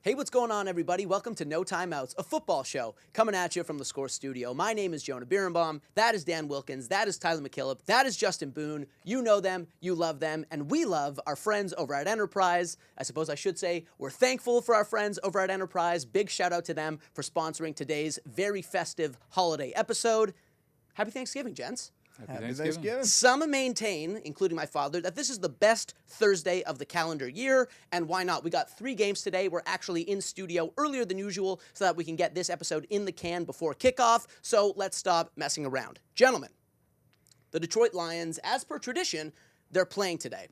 Hey, what's going on, everybody? Welcome to No Timeouts, a football show coming at you from the Score Studio. My name is Jonah Birnbaum. That is Dan Wilkins. That is Tyler MacKillop. That is Justin Boone. You know them, you love them, and we love our friends over at Enterprise. I suppose I should say we're thankful for our friends over at Enterprise. Big shout out to them for sponsoring today's very festive holiday episode. Happy Thanksgiving, gents. Happy Thanksgiving. Some maintain, including my father, that this is the best Thursday of the calendar year, and why not? We got 3 games today. We're actually in studio earlier than usual so that we can get this episode in the can before kickoff, so let's stop messing around. Gentlemen, the Detroit Lions, as per tradition, they're playing today.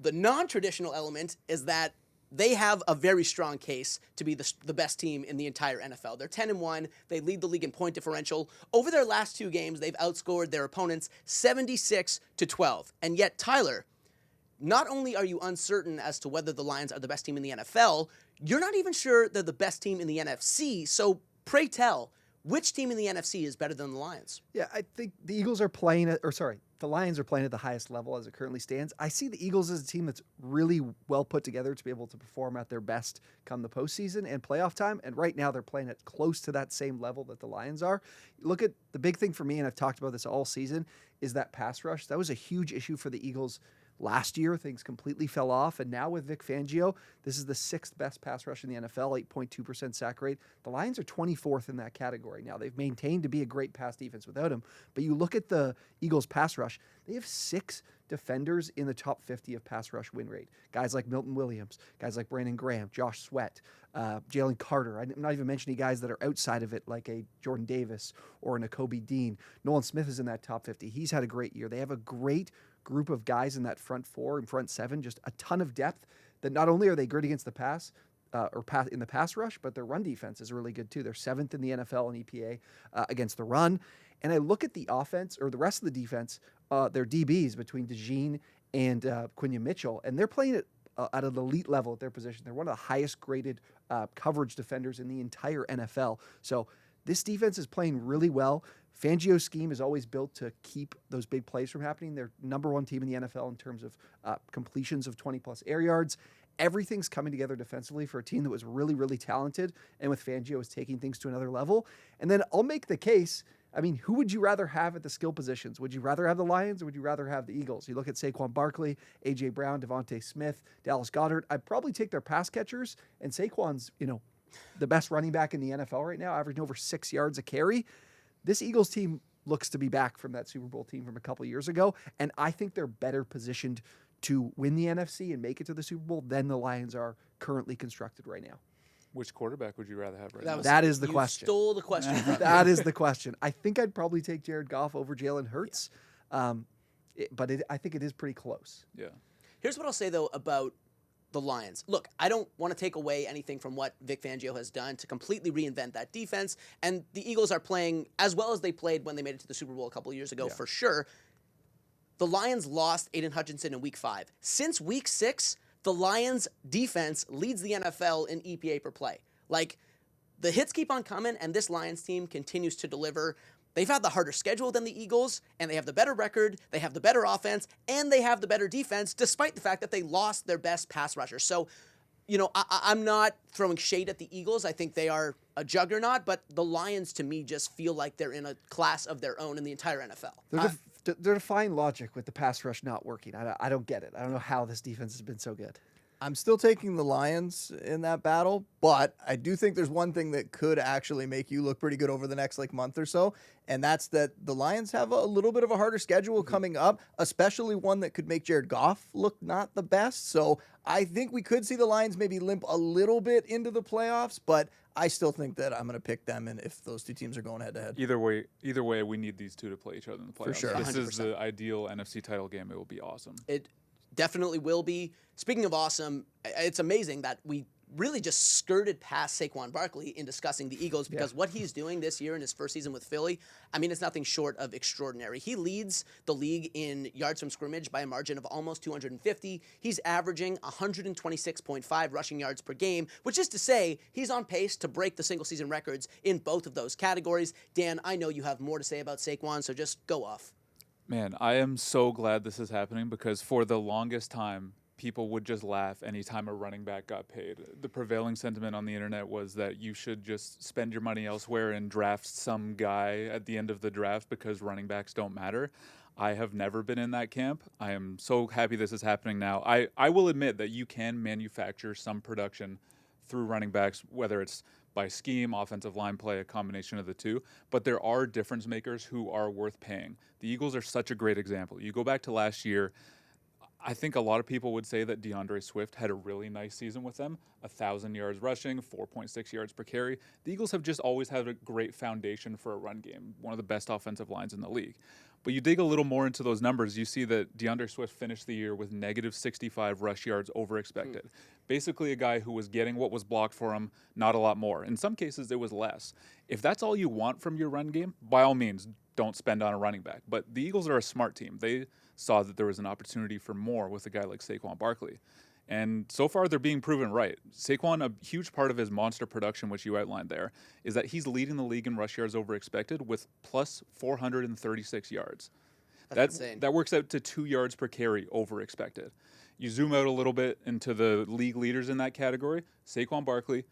The non-traditional element is that they have a very strong case to be the best team in the entire NFL. They're 10-1. They lead the league in point differential. Over their last 2 games, they've outscored their opponents 76-12. And yet, Tyler, not only are you uncertain as to whether the Lions are the best team in the NFL, you're not even sure they're the best team in the NFC. So pray tell, which team in the NFC is better than the Lions? Yeah, I think the Lions are playing at the highest level as it currently stands. I see the Eagles as a team that's really well put together to be able to perform at their best come the postseason and playoff time. And right now they're playing at close to that same level that the Lions are. Look at the big thing for me, and I've talked about this all season, is that pass rush. That was a huge issue for the Eagles last year. Things completely fell off. And now with Vic Fangio, this is the 6th best pass rush in the NFL, 8.2% sack rate. The Lions are 24th in that category. Now, they've maintained to be a great pass defense without him. But you look at the Eagles pass rush, they have 6 defenders in the top 50 of pass rush win rate. Guys like Milton Williams, guys like Brandon Graham, Josh Sweat, Jalen Carter. I'm not even mentioning guys that are outside of it like a Jordan Davis or an Nakobe Dean. Nolan Smith is in that top 50. He's had a great year. They have a great group of guys in that front 4 and front 7, just a ton of depth that not only are they good against the pass, in the pass rush, but their run defense is really good too. They're 7th in the NFL in EPA against the run. And I look at the offense, or the rest of the defense, their DBs between DeJean and Quinion Mitchell, and they're playing at an elite level at their position. They're one of the highest graded coverage defenders in the entire NFL. So this defense is playing really well. Fangio's scheme is always built to keep those big plays from happening. They're number 1 team in the NFL in terms of completions of 20-plus air yards. Everything's coming together defensively for a team that was really, really talented, and with Fangio is taking things to another level. And then I'll make the case, I mean, who would you rather have at the skill positions? Would you rather have the Lions or would you rather have the Eagles? You look at Saquon Barkley, A.J. Brown, Devontae Smith, Dallas Goedert. I'd probably take their pass catchers, and Saquon's, the best running back in the NFL right now, averaging over 6 yards a carry. This Eagles team looks to be back from that Super Bowl team from a couple of years ago, and I think they're better positioned to win the NFC and make it to the Super Bowl than the Lions are currently constructed right now. Which quarterback would you rather have right now? That is the question. You stole the question from me. That is the question. I think I'd probably take Jared Goff over Jalen Hurts, but I think it is pretty close. Yeah. Here's what I'll say, though, about the Lions. Look, I don't want to take away anything from what Vic Fangio has done to completely reinvent that defense, and the Eagles are playing as well as they played when they made it to the Super Bowl a couple of years ago, for sure. The Lions lost Aiden Hutchinson in Week 5. Since Week 6, the Lions' defense leads the NFL in EPA per play. Like, the hits keep on coming, and this Lions team continues to deliver. They've had the harder schedule than the Eagles, and they have the better record, they have the better offense, and they have the better defense, despite the fact that they lost their best pass rusher. So, I'm not throwing shade at the Eagles. I think they are a juggernaut, but the Lions, to me, just feel like they're in a class of their own in the entire NFL. They're defying logic with the pass rush not working. I don't get it. I don't know how this defense has been so good. I'm still taking the Lions in that battle, but I do think there's one thing that could actually make you look pretty good over the next month or so, and that's that the Lions have a little bit of a harder schedule coming up, especially one that could make Jared Goff look not the best. So I think we could see the Lions maybe limp a little bit into the playoffs, but I still think that I'm going to pick them, and if those 2 teams are going head-to-head. Either way, we need these 2 to play each other in the playoffs. For sure. This 100%. is the ideal NFC title game. It will be awesome. It definitely will be. Speaking of awesome, it's amazing that we really just skirted past Saquon Barkley in discussing the Eagles, because what he's doing this year in his first season with Philly, I mean, it's nothing short of extraordinary. He leads the league in yards from scrimmage by a margin of almost 250. He's averaging 126.5 rushing yards per game, which is to say he's on pace to break the single-season records in both of those categories. Dan, I know you have more to say about Saquon, so just go off. Man, I am so glad this is happening, because for the longest time, people would just laugh anytime a running back got paid. The prevailing sentiment on the internet was that you should just spend your money elsewhere and draft some guy at the end of the draft because running backs don't matter. I have never been in that camp. I am so happy this is happening now. I will admit that you can manufacture some production through running backs, whether it's by scheme, offensive line play, a combination of the two. But there are difference makers who are worth paying. The Eagles are such a great example. You go back to last year, I think a lot of people would say that DeAndre Swift had a really nice season with them, 1,000 yards rushing, 4.6 yards per carry. The Eagles have just always had a great foundation for a run game, one of the best offensive lines in the league. But you dig a little more into those numbers, you see that DeAndre Swift finished the year with negative 65 rush yards over expected. Basically a guy who was getting what was blocked for him, not a lot more. In some cases, it was less. If that's all you want from your run game, by all means, don't spend on a running back. But the Eagles are a smart team. They saw that there was an opportunity for more with a guy like Saquon Barkley. And so far, they're being proven right. Saquon, a huge part of his monster production, which you outlined there, is that he's leading the league in rush yards over expected with plus 436 yards. That's insane. That works out to 2 yards per carry over expected. You zoom out a little bit into the league leaders in that category, Saquon Barkley,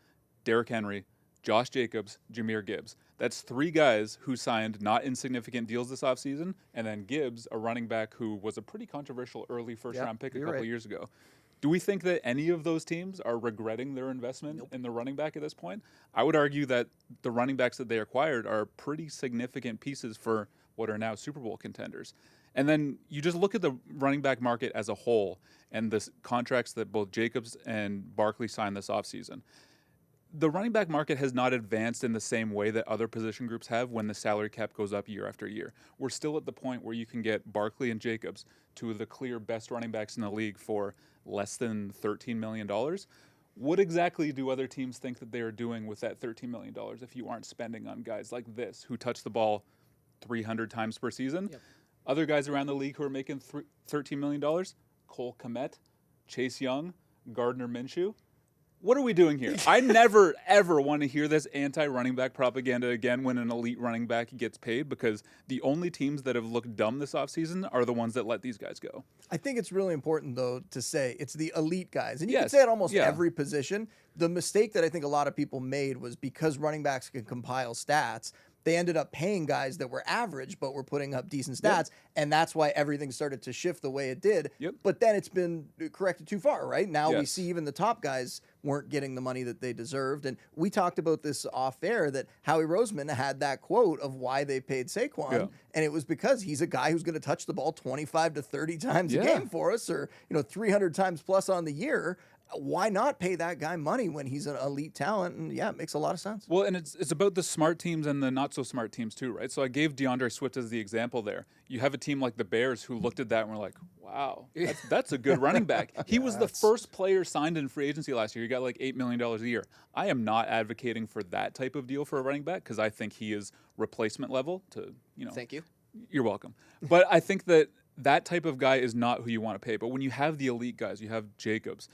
Derrick Henry, Josh Jacobs, Jahmyr Gibbs. That's 3 guys who signed not insignificant deals this offseason, and then Gibbs, a running back who was a pretty controversial early first-round pick a couple years ago. Do we think that any of those teams are regretting their investment in the running back at this point? I would argue that the running backs that they acquired are pretty significant pieces for what are now Super Bowl contenders. And then you just look at the running back market as a whole and the contracts that both Jacobs and Barkley signed this offseason. The running back market has not advanced in the same way that other position groups have when the salary cap goes up year after year. We're still at the point where you can get Barkley and Jacobs, 2 of the clear best running backs in the league, for less than $13 million. What exactly do other teams think that they are doing with that $13 million if you aren't spending on guys like this who touch the ball 300 times per season? Yep. Other guys around the league who are making $13 million, Cole Kmet, Chase Young, Gardner Minshew. What are we doing here? I never, ever want to hear this anti-running back propaganda again when an elite running back gets paid, because the only teams that have looked dumb this offseason are the ones that let these guys go. I think it's really important, though, to say it's the elite guys. And you can Yes. say it almost Yeah. every position. The mistake that I think a lot of people made was because running backs can compile stats, they ended up paying guys that were average but were putting up decent stats, and that's why everything started to shift the way it did. Yep. But then it's been corrected too far, right? Now we Yes. see even the top guys weren't getting the money that they deserved. And we talked about this off air, that Howie Roseman had that quote of why they paid Saquon, Yeah. and it was because he's a guy who's going to touch the ball 25 to 30 times a Yeah. game for us, or 300 times plus on the year. Why not pay that guy money when he's an elite talent? And yeah, it makes a lot of sense. Well, and it's about the smart teams and the not so smart teams too, right? So I gave DeAndre Swift as the example there. You have a team like the Bears who looked at that and were like, wow, that's a good running back. He was the first player signed in free agency last year. He got like $8 million a year. I am not advocating for that type of deal for a running back because I think he is replacement level to, Thank you. You're welcome. But I think that type of guy is not who you want to pay. But when you have the elite guys, you have Jacobs,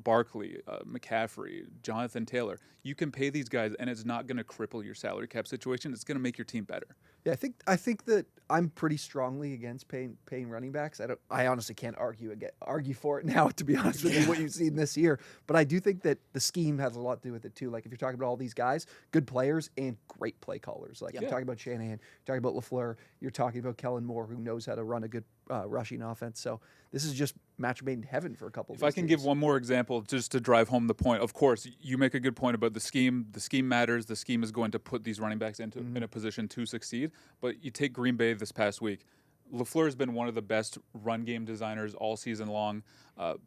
Barkley, McCaffrey, Jonathan Taylor, you can pay these guys, and it's not going to cripple your salary cap situation. It's going to make your team better. Yeah, I think that I'm pretty strongly against paying running backs. I honestly can't argue for it now, to be honest with you, what you've seen this year. But I do think that the scheme has a lot to do with it too. Like if you're talking about all these guys, good players and great play callers. Like you're talking about Shanahan, you're talking about LaFleur, you're talking about Kellen Moore, who knows how to run a good rushing offense. So this is just match made in heaven for a couple of If I can give one more example just to drive home the point, of course, you make a good point about the scheme. The scheme matters. The scheme is going to put these running backs in a position to succeed. But you take Green Bay this past week. LaFleur has been one of the best run game designers all season long,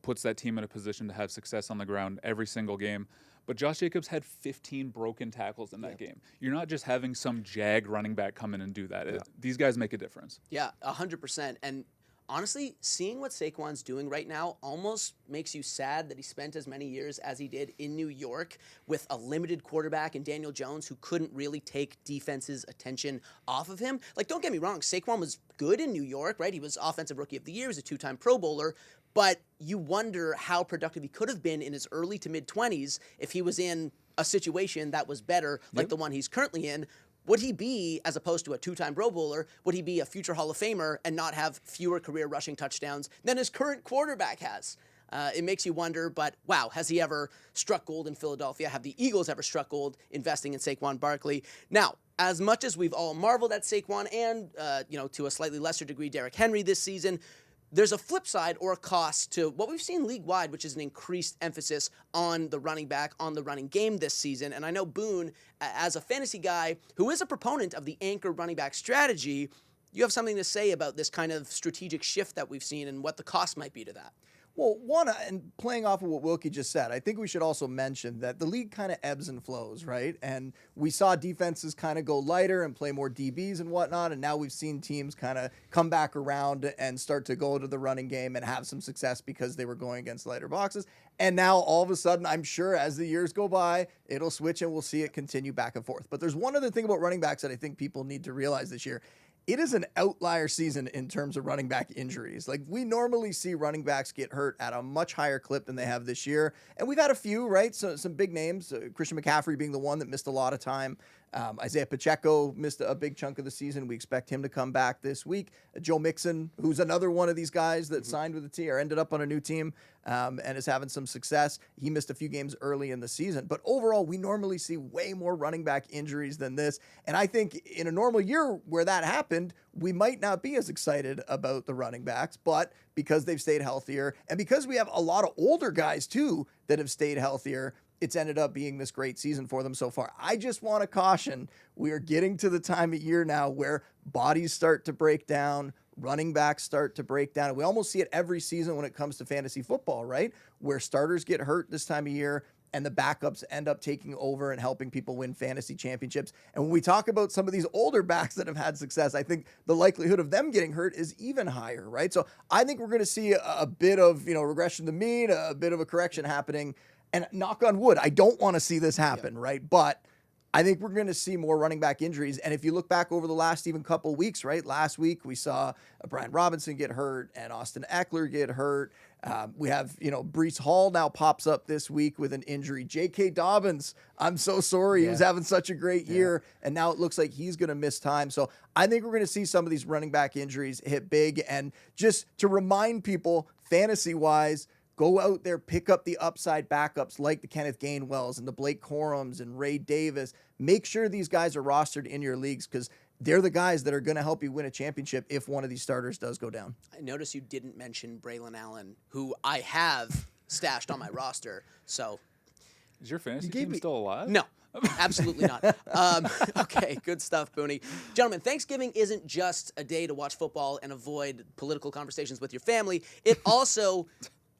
puts that team in a position to have success on the ground every single game. But Josh Jacobs had 15 broken tackles in that game. You're not just having some jag running back come in and do that. These guys make a difference. Yeah, 100%. And honestly, seeing what Saquon's doing right now almost makes you sad that he spent as many years as he did in New York with a limited quarterback in Daniel Jones who couldn't really take defense's attention off of him. Like, don't get me wrong, Saquon was good in New York, right? He was Offensive Rookie of the Year, he was a 2-time Pro Bowler, but you wonder how productive he could have been in his early to mid-20s if he was in a situation that was better, like the one he's currently in. Would he be, as opposed to a 2-time Pro Bowler, would he be a future Hall of Famer and not have fewer career rushing touchdowns than his current quarterback has? It makes you wonder, but wow, has he ever struck gold in Philadelphia? Have the Eagles ever struck gold investing in Saquon Barkley? Now, as much as we've all marveled at Saquon and, to a slightly lesser degree, Derrick Henry this season, there's a flip side or a cost to what we've seen league-wide, which is an increased emphasis on the running back, on the running game this season. And I know Boone, as a fantasy guy who is a proponent of the anchor running back strategy, you have something to say about this kind of strategic shift that we've seen and what the cost might be to that. Well, one, and playing off of what Wilkie just said, I think we should also mention that the league kind of ebbs and flows, right? And we saw defenses kind of go lighter and play more DBs and whatnot, and now we've seen teams kind of come back around and start to go to the running game and have some success because they were going against lighter boxes. And now, all of a sudden, I'm sure as the years go by, it'll switch and we'll see it continue back and forth. But there's one other thing about running backs that I think people need to realize this year. It is an outlier season in terms of running back injuries. Like, we normally see running backs get hurt at a much higher clip than they have this year. And we've had a few, right? So some big names, Christian McCaffrey being the one that missed a lot of time. Isaiah Pacheco missed a big chunk of the season. We expect him to come back this week. Joe Mixon, who's another one of these guys that signed with the team or ended up on a new team and is having some success. He missed a few games early in the season. But overall, we normally see way more running back injuries than this. And I think in a normal year where that happened, we might not be as excited about the running backs. But because they've stayed healthier and because we have a lot of older guys, too, that have stayed healthier, it's ended up being this great season for them so far. I just want to caution, we are getting to the time of year now where bodies start to break down, running backs start to break down. And we almost see it every season when it comes to fantasy football, right? Where starters get hurt this time of year and the backups end up taking over and helping people win fantasy championships. And when we talk about some of these older backs that have had success, I think the likelihood of them getting hurt is even higher, right? So I think we're going to see a bit of, regression to the mean, a bit of a correction happening. And knock on wood, I don't want to see this happen, right? But I think we're going to see more running back injuries. And if you look back over the last even couple weeks, right? Last week, we saw Brian Robinson get hurt and Austin Eckler get hurt. We have, Breece Hall now pops up this week with an injury. J.K. Dobbins, I'm so sorry. He was having such a great year. And now it looks like he's going to miss time. So I think we're going to see some of these running back injuries hit big. And just to remind people, fantasy-wise, go out there, pick up the upside backups like the Kenneth Gainwells and the Blake Corums and Ray Davis. Make sure these guys are rostered in your leagues because they're the guys that are going to help you win a championship if one of these starters does go down. I notice you didn't mention Braylon Allen, who I have stashed on my roster. So, is your fantasy team still alive? No. Absolutely not. Okay, good stuff, Booney. Gentlemen, Thanksgiving isn't just a day to watch football and avoid political conversations with your family. It also,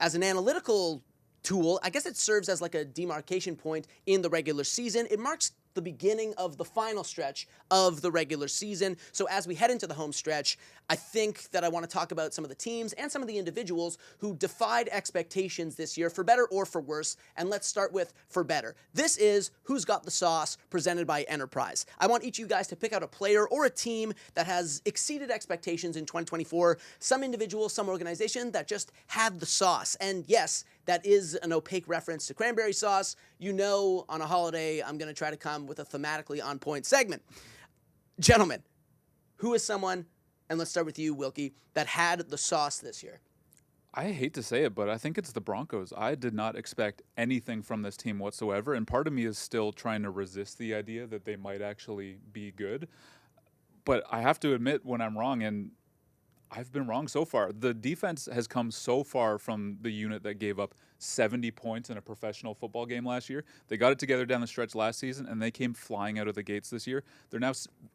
as an analytical tool, I guess it serves as like a demarcation point in the regular season. It marks the beginning of the final stretch of the regular season. So as we head into the home stretch, I think that I want to talk about some of the teams and some of the individuals who defied expectations this year, for better or for worse. And let's start with for better. This is Who's Got the Sauce, presented by Enterprise. I want each of you guys to pick out a player or a team that has exceeded expectations in 2024, some individual, some organization that just had the sauce. And yes, that is an opaque reference to cranberry sauce. On a holiday, I'm going to try to come with a thematically on-point segment. Gentlemen, who is someone, and let's start with you, Wilkie, that had the sauce this year? I hate to say it, but I think it's the Broncos. I did not expect anything from this team whatsoever, and part of me is still trying to resist the idea that they might actually be good. But I have to admit when I'm wrong, and I've been wrong so far. The defense has come so far from the unit that gave up 70 points in a professional football game last year. They got it together down the stretch last season, and they came flying out of the gates this year. They're now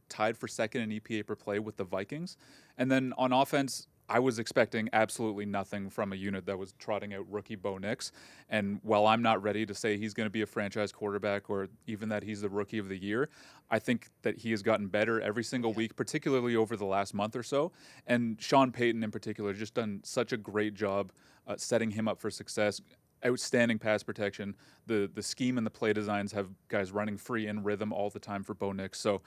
tied for second in EPA per play with the Vikings. And then on offense, I was expecting absolutely nothing from a unit that was trotting out rookie Bo Nix. And while I'm not ready to say he's going to be a franchise quarterback or even that he's the rookie of the year, I think that he has gotten better every single week, particularly over the last month or so. And Sean Payton in particular just done such a great job setting him up for success. Outstanding pass protection. The scheme and the play designs have guys running free in rhythm all the time for Bo Nix. So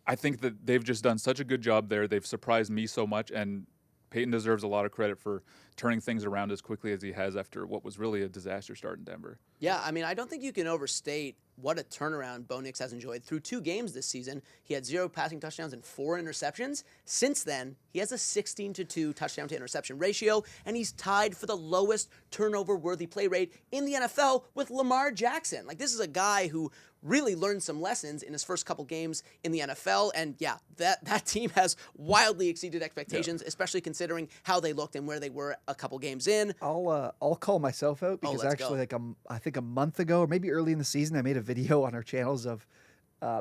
I think that they've just done such a good job there. They've surprised me so much, and Peyton deserves a lot of credit for turning things around as quickly as he has after what was really a disaster start in Denver. Yeah, I mean, I don't think you can overstate what a turnaround Bo Nix has enjoyed. Through 2 games this season, he had 0 passing touchdowns and 4 interceptions. Since then, he has a 16-2 touchdown to interception ratio, and he's tied for the lowest turnover-worthy play rate in the NFL with Lamar Jackson. Like, this is a guy who really learned some lessons in his first couple games in the NFL, and yeah, that team has wildly exceeded expectations, especially considering how they looked and where they were a couple games in. I'll call myself out because actually, I think a month ago or maybe early in the season, I made a video on our channels of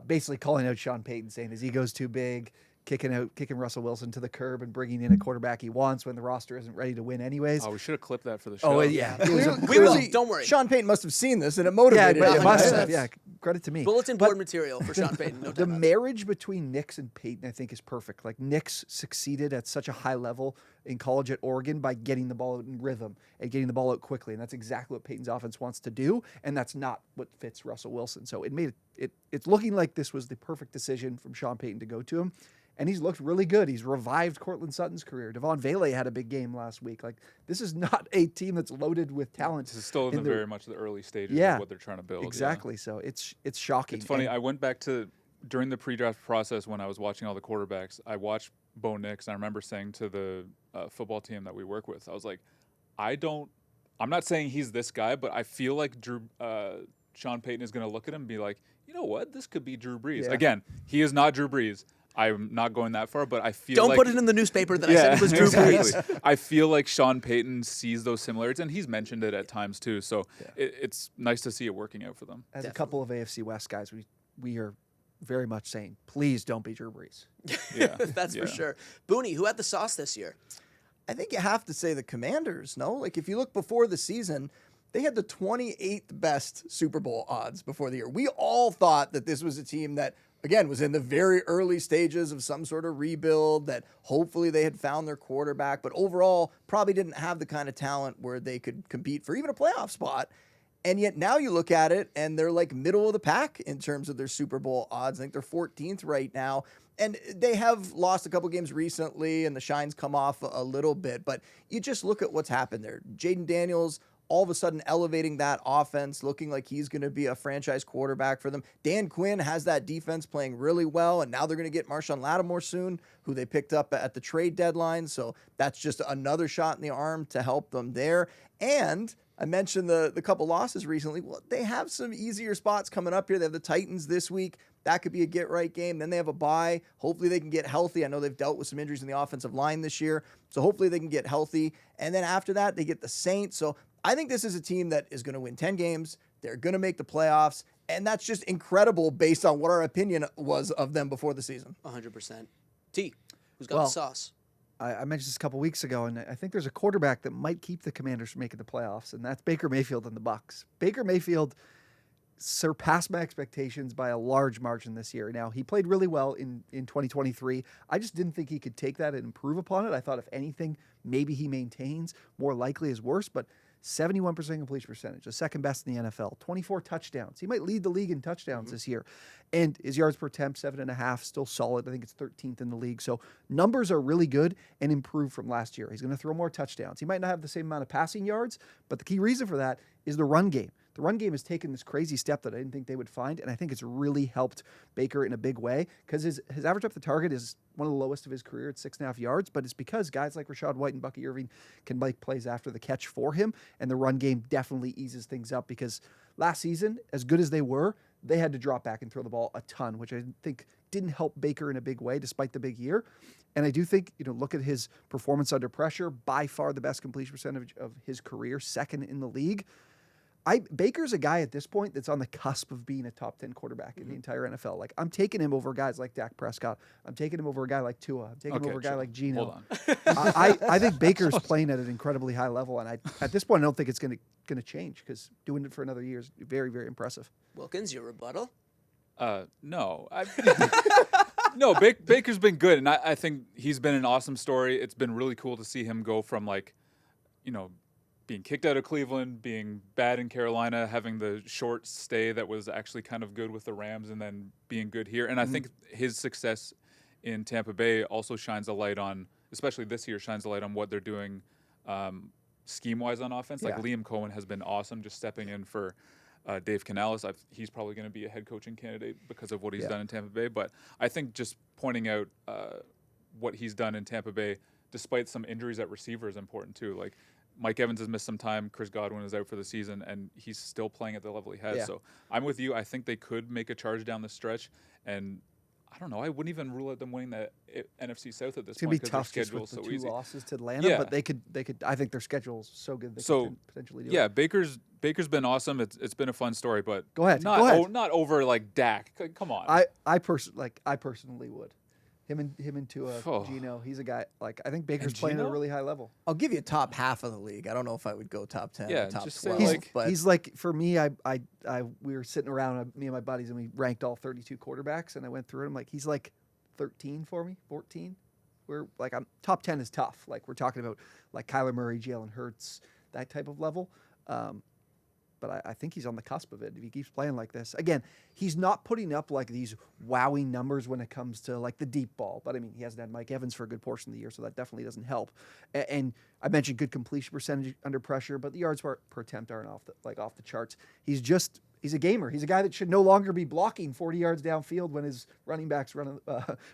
basically calling out Sean Payton, saying his ego's too big, kicking Russell Wilson to the curb and bringing in a quarterback he wants when the roster isn't ready to win anyways. Oh, we should have clipped that for the show. Oh, yeah. We will. Don't worry. Sean Payton must have seen this and it motivated Yeah, him. it must have. Yeah, credit to me. Bulletin board material for Sean Payton. No The time out. marriage between Nix and Peyton, I think, is perfect. Like, Nix succeeded at such a high level in college at Oregon by getting the ball out in rhythm and getting the ball out quickly, and that's exactly what Peyton's offense wants to do, and that's not what fits Russell Wilson. So it's looking like this was the perfect decision from Sean Payton to go to him. And he's looked really good. He's revived Cortland Sutton's career. Devon Vele had a big game last week. Like, this is not a team that's loaded with talent. This is still in very much the early stages Yeah, of what they're trying to build. Exactly. Yeah. So it's shocking. It's funny. I went back to during the pre-draft process when I was watching all the quarterbacks. I watched Bo Nix, and I remember saying to the football team that we work with, I was like, I'm not saying he's this guy, but I feel like Sean Payton is going to look at him and be like, you know what, this could be Drew Brees. Yeah. Again, he is not Drew Brees. I'm not going that far, but I feel Don't like... put it in the newspaper that I said it was Drew exactly. Brees. I feel like Sean Payton sees those similarities, and he's mentioned it at times too. So it's nice to see it working out for them. As a couple of AFC West guys, we are very much saying, please don't be Drew Brees. Yeah, That's for sure. Booney, who had the sauce this year? I think you have to say the Commanders, no? Like, if you look before the season, they had the 28th best Super Bowl odds before the year. We all thought that this was a team that, again, was in the very early stages of some sort of rebuild, that hopefully they had found their quarterback, but overall probably didn't have the kind of talent where they could compete for even a playoff spot. And yet now you look at it and they're like middle of the pack in terms of their Super Bowl odds. I think they're 14th right now. And they have lost a couple games recently and the shine's come off a little bit. But you just look at what's happened there. Jaden Daniels all of a sudden elevating that offense, looking like he's going to be a franchise quarterback for them. Dan Quinn has that defense playing really well, and now they're going to get Marshawn Lattimore soon, who they picked up at the trade deadline. So that's just another shot in the arm to help them there. And I mentioned the couple losses recently. Well, they have some easier spots coming up here. They have the Titans this week. That could be a get-right game. Then they have a bye. Hopefully they can get healthy. I know they've dealt with some injuries in the offensive line this year, so hopefully they can get healthy. And then after that, they get the Saints. So I think this is a team that is going to win 10 games. They're going to make the playoffs, and that's just incredible based on what our opinion was of them before the season. 100%. T, who's got the sauce? I mentioned this a couple weeks ago, and I think there's a quarterback that might keep the Commanders from making the playoffs, and that's Baker Mayfield and the Bucs. Baker Mayfield surpassed my expectations by a large margin this year. Now, he played really well in 2023. I just didn't think he could take that and improve upon it. I thought, if anything, maybe he maintains. More likely is worse, but 71% completion percentage, the second best in the NFL, 24 touchdowns. He might lead the league in touchdowns this year. And his yards per attempt, 7.5, still solid. I think it's 13th in the league. So numbers are really good and improved from last year. He's going to throw more touchdowns. He might not have the same amount of passing yards, but the key reason for that is the run game. The run game has taken this crazy step that I didn't think they would find, and I think it's really helped Baker in a big way, because his average up the target is one of the lowest of his career at 6.5 yards, but it's because guys like Rashad White and Bucky Irving can make plays after the catch for him, and the run game definitely eases things up, because last season, as good as they were, they had to drop back and throw the ball a ton, which I think didn't help Baker in a big way, despite the big year. And I do think, look at his performance under pressure, by far the best completion percentage of his career, second in the league. Baker's a guy at this point that's on the cusp of being a top 10 quarterback in the entire NFL. Like, I'm taking him over guys like Dak Prescott. I'm taking him over a guy like Tua. I'm taking him over a guy like Geno. Hold on. I think Baker's playing at an incredibly high level, and at this point, I don't think it's going to change, because doing it for another year is very, very impressive. Wilkins, your rebuttal? No. No, Baker's been good, and I think he's been an awesome story. It's been really cool to see him go from, being kicked out of Cleveland, being bad in Carolina, having the short stay that was actually kind of good with the Rams, and then being good here. And I think his success in Tampa Bay also shines a light on, especially this year, shines a light on what they're doing scheme-wise on offense. Like, Liam Cohen has been awesome, just stepping in for Dave Canales, he's probably going to be a head coaching candidate because of what he's Yeah. done in Tampa Bay. But I think just pointing out what he's done in Tampa Bay, despite some injuries at receiver, is important too. Like Mike Evans has missed some time, Chris Godwin is out for the season, and he's still playing at the level he has. Yeah. So I'm with you. I think they could make a charge down the stretch, and I don't know. I wouldn't even rule out them winning the NFC South at this It's gonna point be because their tough just schedule with is the so two easy. losses to Atlanta, Yeah. but they could. I think their schedule is so good they So, could potentially do Yeah, it. Baker's been awesome. It's been a fun story, but Go ahead, Not go ahead. not over like Dak. Come on. I personally would. Him and Tua, Oh. Gino. He's a guy like I think Baker's And playing at a Gino? really high level. I'll give you top half of the league. I don't know if I would go top 10 Yeah, or top just say, 12. like- but He's like for me. We were sitting around, me and my buddies, and we ranked all 32 quarterbacks, and I went through it. I'm like, he's like 13 for me, 14. We're like, I'm top 10 is tough. Like we're talking about like Kyler Murray, Jalen Hurts, that type of level. But I think he's on the cusp of it if he keeps playing like this. Again, he's not putting up like these wowing numbers when it comes to like the deep ball. But I mean, he hasn't had Mike Evans for a good portion of the year, so that definitely doesn't help. And I mentioned good completion percentage under pressure, but the yards per attempt aren't off the charts. He's a gamer. He's a guy that should no longer be blocking 40 yards downfield when his running backs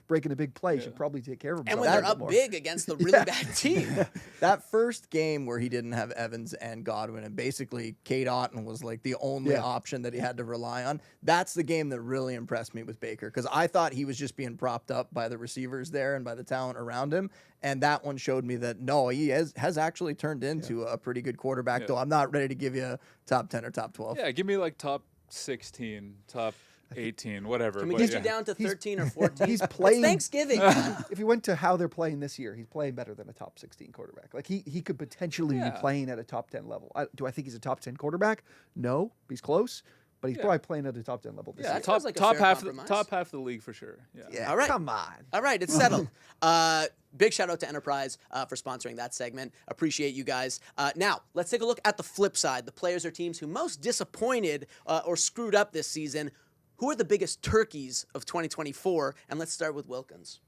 breaking a big play. Should probably take care of himself. And when they're a up bit more. big against the really bad team. that first game where he didn't have Evans and Godwin, and basically Kate Otten was like the only option that he had to rely on, that's the game that really impressed me with Baker, because I thought he was just being propped up by the receivers there and by the talent around him. And that one showed me that, no, he has actually turned into a pretty good quarterback, though I'm not ready to give you a top 10 or top 12. Yeah, give me like top 16, top 18, whatever. Can we but get yeah. you down to 13 or 14? He's playing. It's Thanksgiving. If you went to how they're playing this year, he's playing better than a top 16 quarterback. Like he could potentially be playing at a top 10 level. Do I think he's a top 10 quarterback? No, he's close, but he's probably playing at a top 10 level this Yeah, year. that sounds like a top fair half compromise. top half of the league for sure. Yeah. Yeah, All right. come on. All right, it's settled. Big shout out to Enterprise for sponsoring that segment. Appreciate you guys. Now, let's take a look at the flip side. The players or teams who most disappointed or screwed up this season. Who are the biggest turkeys of 2024? And let's start with Wilkins.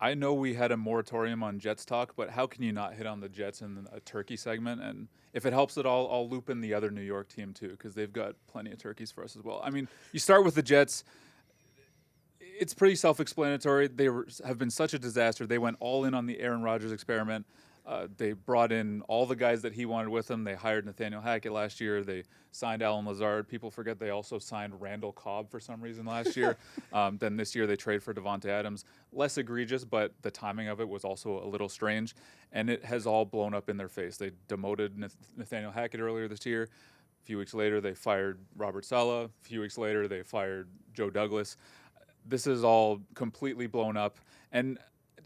I know we had a moratorium on Jets talk, but how can you not hit on the Jets in a turkey segment? And if it helps at all, I'll loop in the other New York team too, because they've got plenty of turkeys for us as well. I mean, you start with the Jets. It's pretty self-explanatory. They have been such a disaster. They went all in on the Aaron Rodgers experiment. They brought in all the guys that he wanted with him. They hired Nathaniel Hackett last year. They signed Alan Lazard. People forget they also signed Randall Cobb for some reason last year. Then this year they trade for Devontae Adams. Less egregious, but the timing of it was also a little strange. And it has all blown up in their face. They demoted Nathaniel Hackett earlier this year. A few weeks later, they fired Robert Saleh. A few weeks later, they fired Joe Douglas. This is all completely blown up. And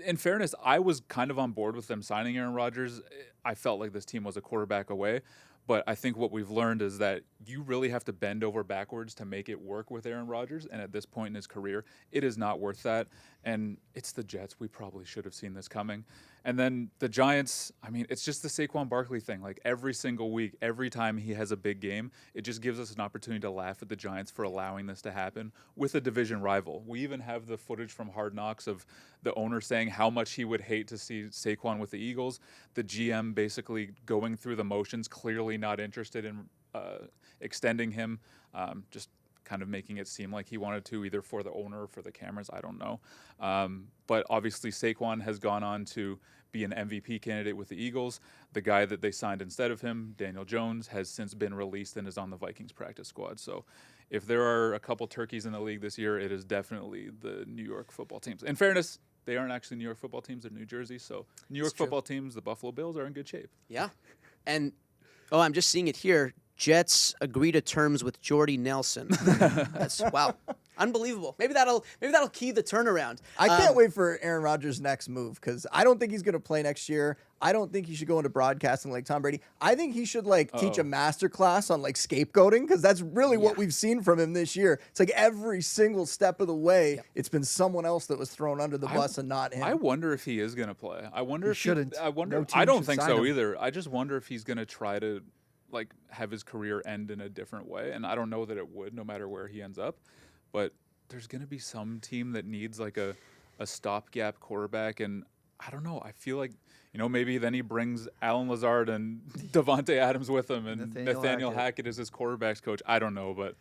in fairness, I was kind of on board with them signing Aaron Rodgers. I felt like this team was a quarterback away. But I think what we've learned is that you really have to bend over backwards to make it work with Aaron Rodgers. And at this point in his career, it is not worth that. And it's the Jets. We probably should have seen this coming. And then the Giants, I mean, it's just the Saquon Barkley thing. Like every single week, every time he has a big game, it just gives us an opportunity to laugh at the Giants for allowing this to happen with a division rival. We even have the footage from Hard Knocks of the owner saying how much he would hate to see Saquon with the Eagles. The GM basically going through the motions, clearly not interested in extending him, just kind of making it seem like he wanted to, either for the owner or for the cameras. I don't know. But obviously Saquon has gone on to be an MVP candidate with the Eagles. The guy that they signed instead of him, Daniel Jones, has since been released and is on the Vikings practice squad. So if there are a couple turkeys in the league this year, it is definitely the New York football teams. In fairness, they aren't actually New York football teams, they're New Jersey. So New York football teams, the Buffalo Bills, are in good shape. Yeah. And, I'm just seeing it here. Jets agree to terms with Jordy Nelson. That's wow, unbelievable. Maybe that'll key the turnaround. I can't wait for Aaron Rodgers' next move, because I don't think he's going to play next year. I don't think he should go into broadcasting like Tom Brady. I think he should teach a master class on scapegoating, because that's really what we've seen from him this year. It's like every single step of the way, it's been someone else that was thrown under the bus and not him. I wonder if he is going to play. I wonder He if shouldn't. I wonder. No team I don't should think sign so him. either. I just wonder if he's going to try to have his career end in a different way. And I don't know that it would, no matter where he ends up. But there's going to be some team that needs a stopgap quarterback, and I don't know. I feel like, maybe then he brings Alan Lazard and Devontae Adams with him, and Nathaniel Hackett is his quarterbacks coach. I don't know, but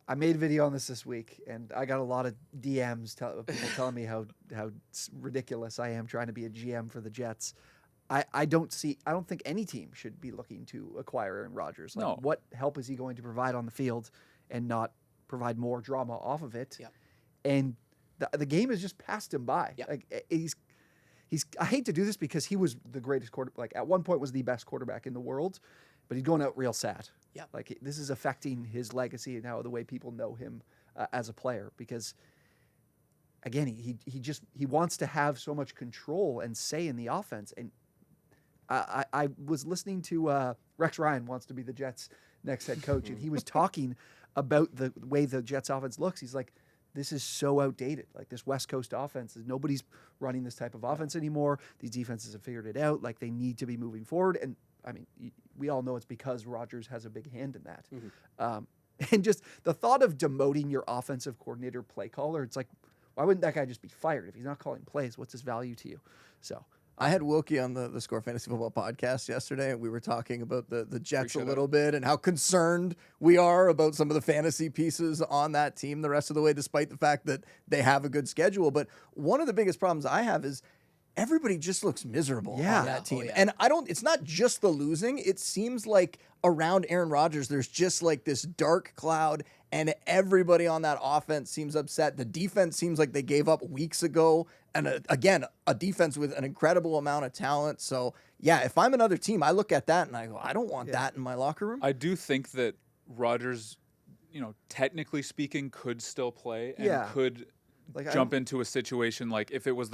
I made a video on this week, and I got a lot of DMs, people telling me how ridiculous I am trying to be a GM for the Jets. I don't think any team should be looking to acquire Aaron Rodgers. Like, no. What help is he going to provide on the field and not provide more drama off of it? Yeah. And the game has just passed him by. Yeah. Like he's I hate to do this because he was the greatest quarterback. Like at one point was the best quarterback in the world, but he's going out real sad. Yeah. Like this is affecting his legacy and how the way people know him as a player, because again, he wants to have so much control and say in the offense. And I was listening to Rex Ryan wants to be the Jets' next head coach, and he was talking about the way the Jets offense looks. He's like, this is so outdated. Like this West Coast offense, nobody's running this type of offense anymore. These defenses have figured it out. Like they need to be moving forward. And I mean, we all know it's because Rodgers has a big hand in that. Mm-hmm. And just the thought of demoting your offensive coordinator, play caller, it's like, why wouldn't that guy just be fired? If he's not calling plays, what's his value to you? So I had Wilkie on the Score Fantasy Football podcast yesterday, and we were talking about the Jets a little bit and how concerned we are about some of the fantasy pieces on that team the rest of the way, despite the fact that they have a good schedule. But one of the biggest problems I have is everybody just looks miserable on that team. And it's not just the losing. It seems like around Aaron Rodgers, there's just like this dark cloud, and everybody on that offense seems upset. The defense seems like they gave up weeks ago. And again, a defense with an incredible amount of talent. So, yeah, if I'm another team, I look at that and I go, I don't want that in my locker room. I do think that Rodgers, technically speaking, could still play and could jump into a situation like if it was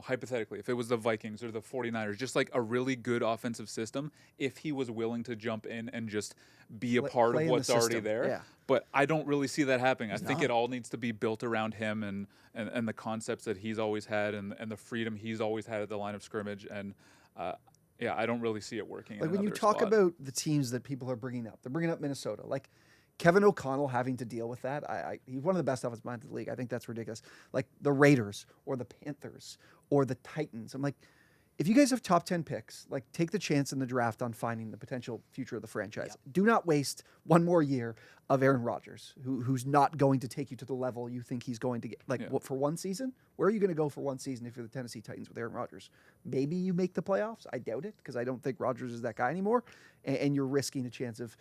hypothetically, if it was the Vikings or the 49ers, just like a really good offensive system, if he was willing to jump in and just be a part of what's already there. Yeah. But I don't really see that happening. I think it all needs to be built around him and the concepts that he's always had and the freedom he's always had at the line of scrimmage. And I don't really see it working. Like when you talk about the teams that people are bringing up, they're bringing up Minnesota. Like Kevin O'Connell having to deal with that. He's one of the best offensive minds in the league. I think that's ridiculous. Like the Raiders or the Panthers or the Titans. I'm like, if you guys have top 10 picks, like take the chance in the draft on finding the potential future of the franchise. Yep. Do not waste one more year of Aaron Rodgers, who's not going to take you to the level you think he's going to get. Like what, for one season? Where are you going to go for one season if you're the Tennessee Titans with Aaron Rodgers? Maybe you make the playoffs. I doubt it because I don't think Rodgers is that guy anymore. And you're risking a chance of,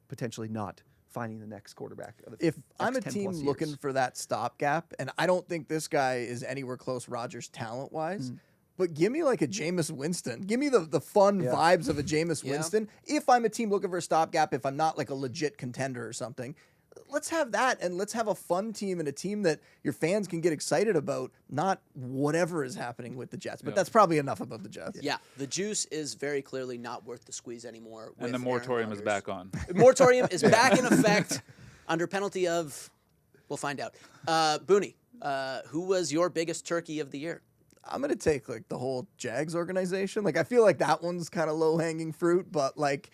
potentially not finding the next quarterback. If I'm a team looking for that stopgap, and I don't think this guy is anywhere close Rodgers talent-wise, but give me like a Jameis Winston. Give me the fun vibes of a Jameis Winston. If I'm a team looking for a stopgap, if I'm not like a legit contender or something, let's have that, and let's have a fun team and a team that your fans can get excited about, not whatever is happening with the Jets. But that's probably enough about the Jets. Yeah, the juice is very clearly not worth the squeeze anymore. And the moratorium is back on. The moratorium is back in effect under penalty of, we'll find out. Boone, who was your biggest turkey of the year? I'm going to take like the whole Jags organization. Like I feel like that one's kind of low-hanging fruit, but like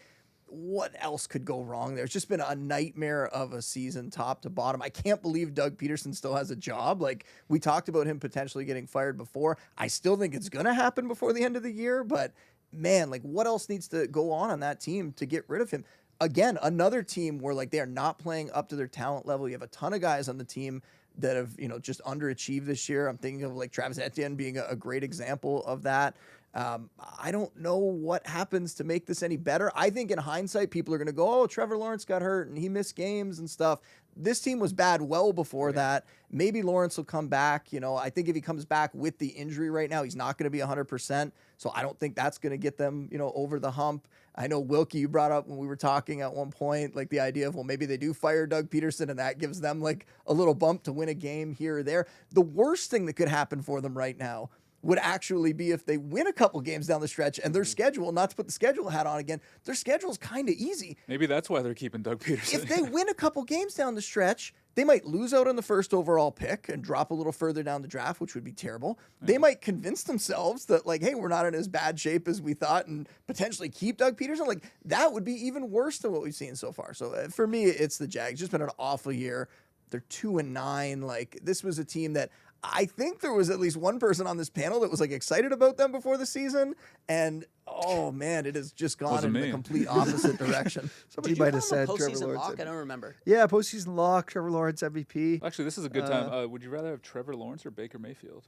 what else could go wrong there? It's just been a nightmare of a season top to bottom. I can't believe Doug Peterson still has a job. Like we talked about him potentially getting fired before. I still think it's going to happen before the end of the year, but man, like what else needs to go on that team to get rid of him? Again, another team where like they are not playing up to their talent level. You have a ton of guys on the team that have, just underachieved this year. I'm thinking of like Travis Etienne being a great example of that. I don't know what happens to make this any better. I think in hindsight, people are going to go, oh, Trevor Lawrence got hurt and he missed games and stuff. This team was bad well before that. Maybe Lawrence will come back. I think if he comes back with the injury right now, he's not going to be 100%. So I don't think that's going to get them, over the hump. I know, Wilkie, you brought up when we were talking at one point, like the idea of, well, maybe they do fire Doug Peterson and that gives them like a little bump to win a game here or there. The worst thing that could happen for them right now would actually be if they win a couple games down the stretch and their schedule, not to put the schedule hat on again, their schedule's kind of easy. Maybe that's why they're keeping Doug Peterson. If they win a couple games down the stretch, they might lose out on the first overall pick and drop a little further down the draft, which would be terrible. They might convince themselves that, like, hey, we're not in as bad shape as we thought and potentially keep Doug Peterson. Like, that would be even worse than what we've seen so far. So for me, it's the Jags. Just been an awful year. They're 2-9. Like, this was a team that I think there was at least one person on this panel that was like excited about them before the season, and oh man, it has just gone Wasn't in the me. complete opposite direction. Somebody Did you might call have him a said Trevor postseason Lawrence. lock? I don't remember. Yeah, postseason lock. Trevor Lawrence MVP. Actually, this is a good time. Would you rather have Trevor Lawrence or Baker Mayfield?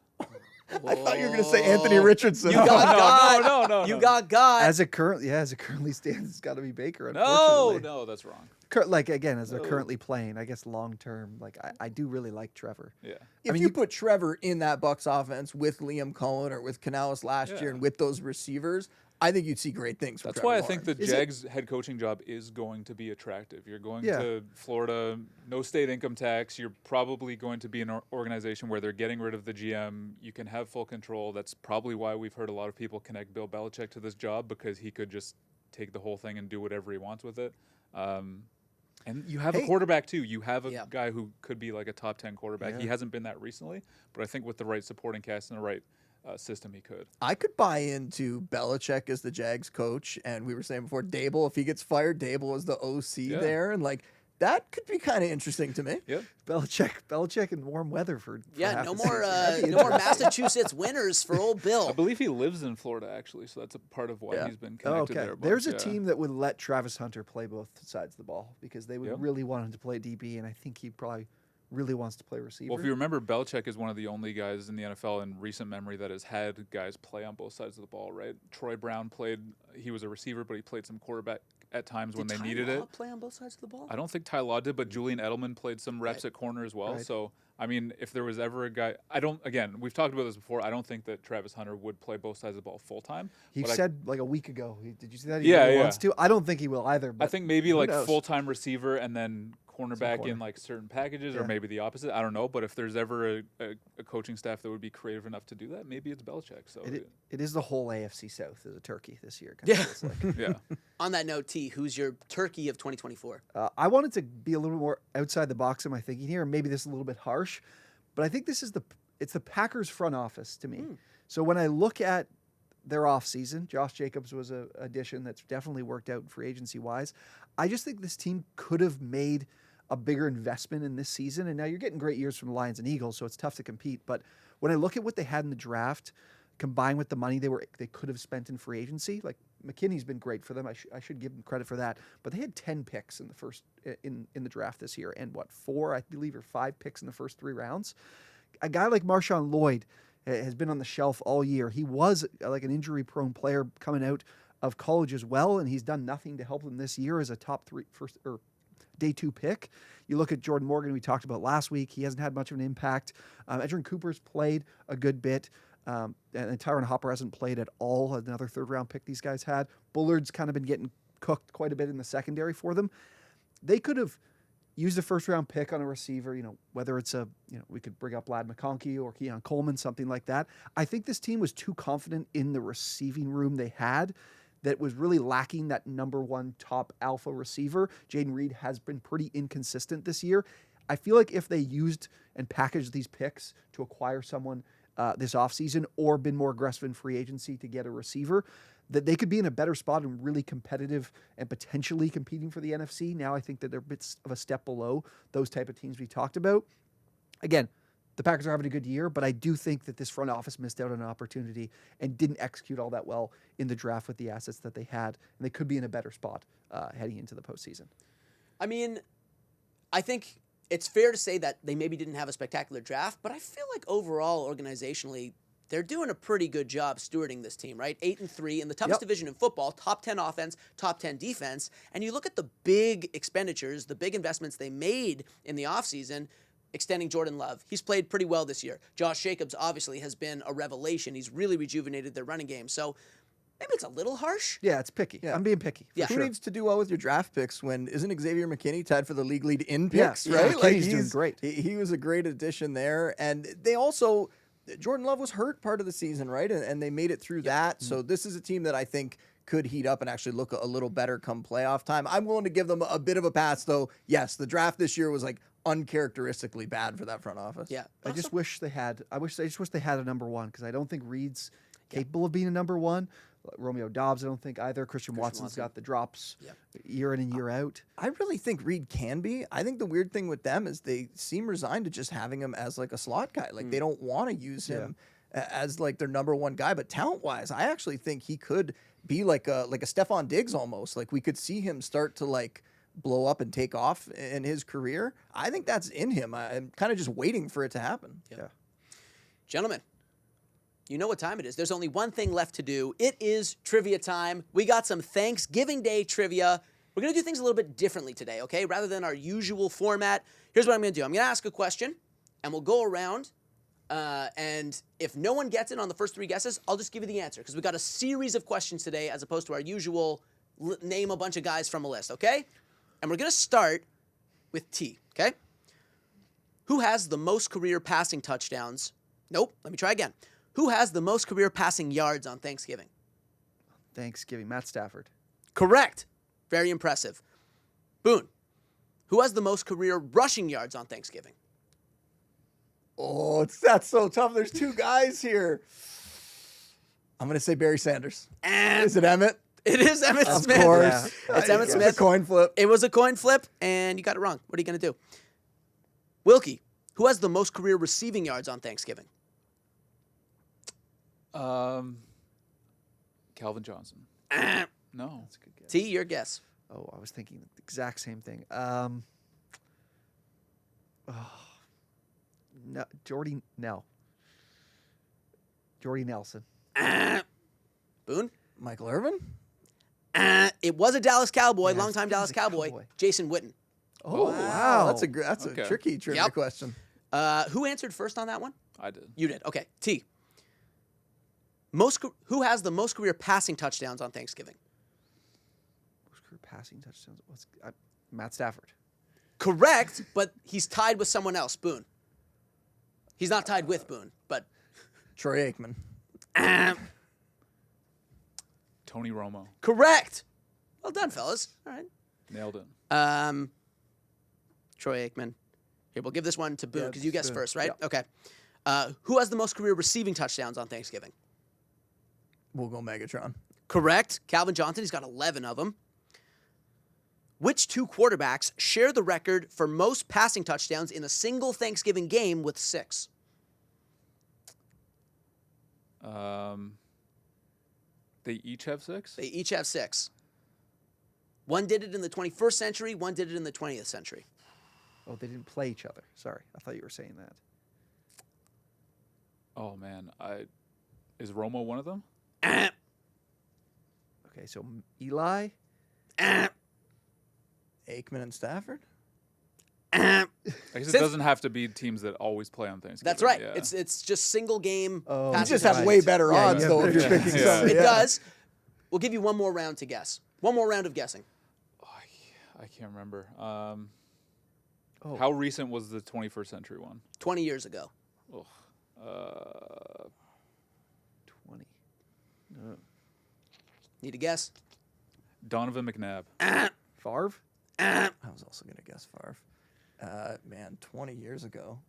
I thought you were going to say Anthony Richardson. You got God. no. You got God. As it currently stands, it's got to be Baker. No, Unfortunately, that's wrong. Like again, as they're currently playing, I guess long term, like I do really like Trevor. Yeah. If you put Trevor in that Bucs offense with Liam Cohen or with Canales last year and with those receivers, I think you'd see great things from That's Trevor why I Lawrence. think the Jags head coaching job is going to be attractive. You're going to Florida, no state income tax. You're probably going to be an organization where they're getting rid of the GM. You can have full control. That's probably why we've heard a lot of people connect Bill Belichick to this job, because he could just take the whole thing and do whatever he wants with it. And you have a quarterback, too. You have a guy who could be like a top 10 quarterback. He hasn't been that recently, but I think with the right supporting cast and the right system, he could. I could buy into Belichick as the Jags coach, and we were saying before, Dable, if he gets fired, Dable is the OC there, and like that could be kind of interesting to me. Yeah. Belichick in warm weather for half no the more season. no more Massachusetts winners for old Bill. I believe he lives in Florida, actually, so that's a part of why he's been connected there. There's a team that would let Travis Hunter play both sides of the ball because they would really want him to play DB, and I think he probably really wants to play receiver. Well, if you remember, Belichick is one of the only guys in the NFL in recent memory that has had guys play on both sides of the ball, right? Troy Brown he was a receiver, but he played some quarterback at times when they needed it. Did Ty Law play on both sides of the ball? I don't think Ty Law did, but Julian Edelman played some reps at corner as well. Right. So, I mean, if there was ever a guy, again, we've talked about this before, I don't think that Travis Hunter would play both sides of the ball full time. He said like a week ago, did you see that? He really wants to. I don't think he will either. But I think maybe like knows? full-time receiver and then cornerback in like certain packages, or maybe the opposite. I don't know. But if there's ever a coaching staff that would be creative enough to do that, maybe it's Belichick. So it is the whole AFC South as a turkey this year. yeah. On that note, T, who's your turkey of 2024? I wanted to be a little more outside the box in my thinking here, and maybe this is a little bit harsh, but I think this is it's the Packers front office to me. So when I look at their offseason, Josh Jacobs was an addition that's definitely worked out free agency wise. I just think this team could have made a bigger investment in this season. And now you're getting great years from the Lions and Eagles, so it's tough to compete. But when I look at what they had in the draft, combined with the money they could have spent in free agency, like McKinney's been great for them. I should give them credit for that. But they had 10 picks in the first in the draft this year, and 4, I believe, or 5 picks in the first 3 rounds. A guy like Marshawn Lloyd has been on the shelf all year. He was like an injury-prone player coming out of college as well, and he's done nothing to help them this year as a top 3 first or day 2 pick. You look at Jordan Morgan, we talked about last week. He hasn't had much of an impact. Edgerrin Cooper's played a good bit. And Tyron Hopper hasn't played at all. Another 3rd-round pick these guys had. Bullard's kind of been getting cooked quite a bit in the secondary for them. They could have used a 1st-round pick on a receiver, whether it's we could bring up Lad McConkey or Keon Coleman, something like that. I think this team was too confident in the receiving room they had that was really lacking that number 1 top alpha receiver. Jaden Reed has been pretty inconsistent this year. I feel like if they used and packaged these picks to acquire someone this offseason or been more aggressive in free agency to get a receiver, that they could be in a better spot and really competitive and potentially competing for the NFC. Now I think that they're bits of a step below those type of teams we talked about. Again, the Packers are having a good year, but I do think that this front office missed out on an opportunity and didn't execute all that well in the draft with the assets that they had, and they could be in a better spot heading into the postseason. I mean, I think it's fair to say that they maybe didn't have a spectacular draft, but I feel like overall, organizationally, they're doing a pretty good job stewarding this team, right? 8-3 in the toughest division in football, top 10 offense, top 10 defense. And you look at the big expenditures, the big investments they made in the offseason, extending Jordan Love. He's played pretty well this year. Josh Jacobs obviously has been a revelation. He's really rejuvenated their running game. So maybe it's a little harsh. Yeah, it's picky. Yeah. I'm being picky. Yeah. Who needs to do well with your draft picks when isn't Xavier McKinney tied for the league lead in picks, right? Yeah, Like he's doing great. He was a great addition there. And they also, Jordan Love was hurt part of the season, right? And they made it through that. Mm-hmm. So this is a team that I think could heat up and actually look a little better come playoff time. I'm willing to give them a bit of a pass, though. Yes, the draft this year was like uncharacteristically bad for that front office. Yeah. I just wish they had a number 1 because I don't think Reed's capable of being a number 1. Romeo Dobbs, I don't think either. Christian Watson's Watson. got the drops Yep. year in and year out. I really think Reed can be. I think the weird thing with them is they seem resigned to just having him as like a slot guy. Like they don't want to use him as like their number one guy. But talent wise, I actually think he could be like a Stephon Diggs almost. Like we could see him start to like blow up and take off in his career. I think that's in him. I'm kind of just waiting for it to happen. Yeah. Gentlemen, you know what time it is. There's only one thing left to do. It is trivia time. We got some Thanksgiving Day trivia. We're going to do things a little bit differently today, okay? Rather than our usual format, here's what I'm going to do. I'm going to ask a question, and we'll go around, and if no one gets it on the first 3 guesses, I'll just give you the answer, because we got a series of questions today as opposed to our usual name a bunch of guys from a list, okay? And we're going to start with T, okay? Who has the most career passing touchdowns? Nope, let me try again. Who has the most career passing yards on Thanksgiving? Thanksgiving, Matt Stafford. Correct. Very impressive. Boone, who has the most career rushing yards on Thanksgiving? Oh, that's so tough. There's 2 guys here. I'm going to say Barry Sanders. Is it Emmett? It is Emmett Of Smith. course. Yeah. It's Emmett It was Smith. a coin flip. It was a coin flip, and you got it wrong. What are you going to do? Wilkie, who has the most career receiving yards on Thanksgiving? Calvin Johnson. No. That's a good guess. T, your guess. Oh, I was thinking the exact same thing. No, Jordy Nelson. Boone? Michael Irvin? It was a Dallas Cowboy, Yeah, longtime he's Dallas a Cowboy, Cowboy. Jason Witten. Oh, Wow. That's a Okay. tricky trivia Yep. question. Who answered first on that one? I did. You did. Okay. T. Who has the most career passing touchdowns on Thanksgiving? Most career passing touchdowns. Matt Stafford. Correct, but he's tied with someone else, Boone. He's not tied with Boone, but Troy Aikman. Tony Romo. correct. Well done, fellas. All right. Nailed it. Troy Aikman. Here, we'll give this one to Boone Yeah, because you guessed Boone. first, right? Yeah. Okay. Who has the most career receiving touchdowns on Thanksgiving? We'll go Megatron. Correct. Calvin Johnson. He's got 11 of them. Which 2 quarterbacks share the record for most passing touchdowns in a single Thanksgiving game with 6? They each have 6? They each have 6. One did it in the 21st century, one did it in the 20th century. Oh, they didn't play each other. Sorry, I thought you were saying that. Oh, man. Is Romo one of them? Okay, so Eli. Aikman and Stafford? I guess it Since- doesn't have to be teams that always play on Thanksgiving. That's right. Yeah. It's just single game. Oh, You passing just have Right. way better Yeah, odds, yeah, though, if you're yeah. picking Yeah. somebody. It Yeah. does. We'll give you one more round to guess. One more round of guessing. I can't remember. Oh. How recent was the 21st century one? 20 years ago. Ugh. 20. No. Need a guess? Donovan McNabb. Favre? I was also going to guess Favre. Man, 20 years ago.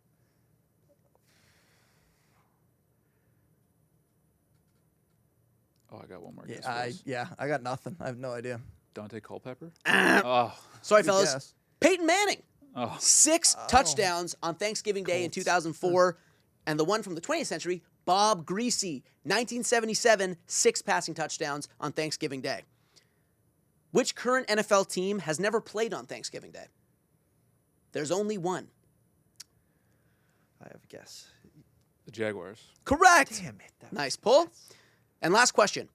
Oh, I got one more guess. I got nothing. I have no idea. Dante Culpepper. Oh, Sorry, Good fellas. guess. Peyton Manning. oh, 6 touchdowns on Thanksgiving Day in Colts. 2004. And the one from the 20th century, Bob Greasy, 1977, 6 passing touchdowns on Thanksgiving Day. Which current NFL team has never played on Thanksgiving Day? There's only one. I have a guess. the Jaguars. Correct. Damn it. that Nice was- pull. And last question.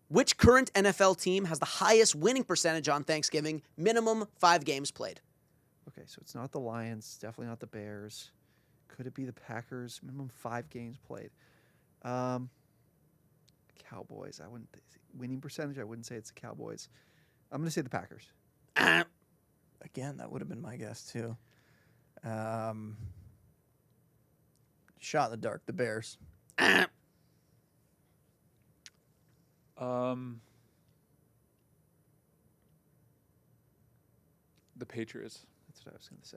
Which current NFL team has the highest winning percentage on Thanksgiving, minimum 5 games played? Okay, so it's not the Lions, definitely not the Bears. Could it be the Packers? Minimum 5 games played. Cowboys. I wouldn't. Winning percentage. I wouldn't say it's the Cowboys. I'm going to say the Packers. Again, that would have been my guess, too. Shot in the dark, the Bears. The Patriots. That's what I was going to say.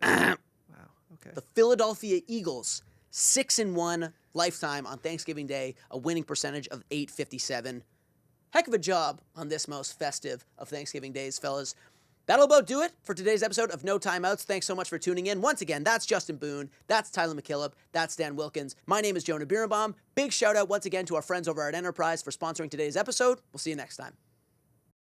Wow. Okay. The Philadelphia Eagles, 6-1 lifetime on Thanksgiving Day, a winning percentage of .857. Heck of a job on this most festive of Thanksgiving days, fellas. That'll about do it for today's episode of No Timeouts. Thanks so much for tuning in. Once again, that's Justin Boone, that's Tyler MacKillop, that's Dan Wilkins. My name is Jonah Birnbaum. Big shout out once again to our friends over at Enterprise for sponsoring today's episode. We'll see you next time.